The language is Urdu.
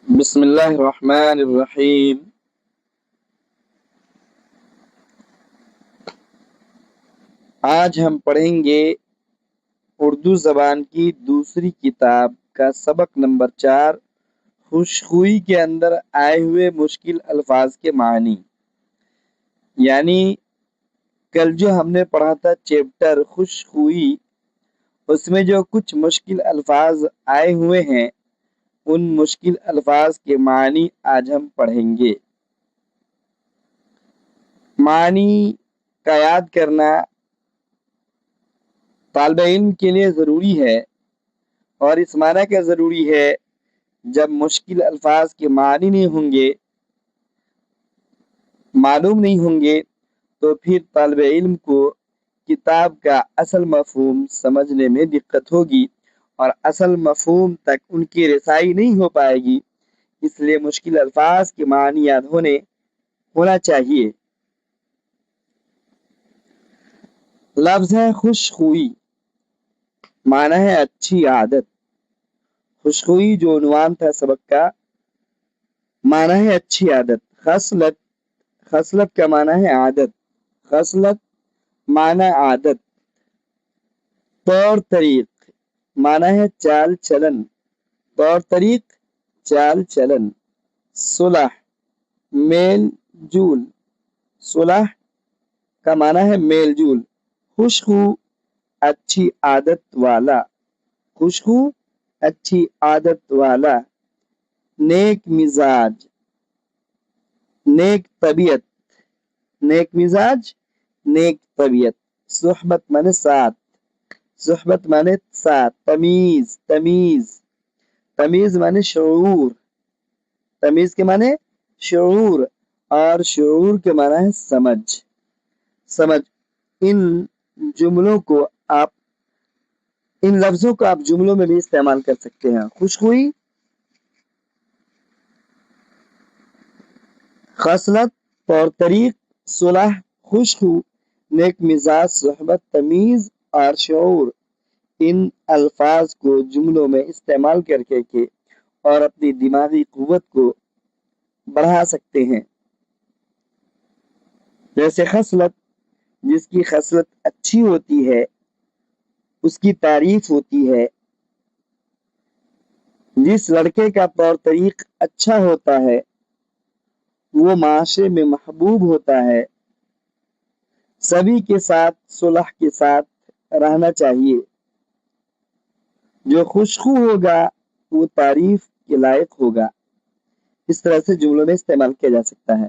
بسم اللہ الرحمن الرحیم۔ آج ہم پڑھیں گے اردو زبان کی دوسری کتاب کا سبق نمبر 4، خوشخوئی کے اندر آئے ہوئے مشکل الفاظ کے معنی۔ یعنی کل جو ہم نے پڑھا تھا چیپٹر خوشخوئی، اس میں جو کچھ مشکل الفاظ آئے ہوئے ہیں، ان مشکل الفاظ کے معنی آج ہم پڑھیں گے۔ معنی کا یاد کرنا طالب علم کے لیے ضروری ہے، اور اس معنی کا ضروری ہے جب مشکل الفاظ کے معنی نہیں ہوں گے، معلوم نہیں ہوں گے، تو پھر طالب علم کو کتاب کا اصل مفہوم سمجھنے میں دقت ہوگی اور اصل مفہوم تک ان کی رسائی نہیں ہو پائے گی۔ اس لیے مشکل الفاظ کے معنی یاد ہونا چاہیے۔ لفظ ہے خوشخوئی، معنی ہے اچھی عادت۔ خوشخوئی جو عنوان تھا سبق کا، معنی ہے اچھی عادت۔ خصلت کا معنی ہے عادت۔ خصلت معنی عادت۔ طور طریق معنی ہے چال چلن۔ طور طریق چال چلن۔ صلح میل جول۔ صلح کا معنی ہے میل جول۔ خوشخو اچھی عادت والا۔ خوشخو اچھی عادت والا۔ نیک مزاج نیک طبیعت۔ نیک مزاج نیک طبیعت۔ صحبت مانے ساتھ۔ صحبت مانے ساتھ۔ تمیز مانے شعور۔ تمیز کے مانے شعور، اور شعور کے معنی ہے سمجھ۔ ان لفظوں کو آپ جملوں میں بھی استعمال کر سکتے ہیں۔ خوشخوئی، خصلت، طور طریق، صلح، خوشخو، نیک مزاج، صحبت، تمیز اور شعور، ان الفاظ کو جملوں میں استعمال کر کے اور اپنی دماغی قوت کو بڑھا سکتے ہیں۔ جیسے خصلت، جس کی خصلت اچھی ہوتی ہے اس کی تعریف ہوتی ہے۔ جس لڑکے کا طور طریق اچھا ہوتا ہے وہ معاشرے میں محبوب ہوتا ہے۔ سبھی کے ساتھ صلح کے ساتھ رہنا چاہیے۔ جو خوشخو ہوگا وہ تعریف کے لائق ہوگا۔ اس طرح سے جملوں میں استعمال کیا جا سکتا ہے۔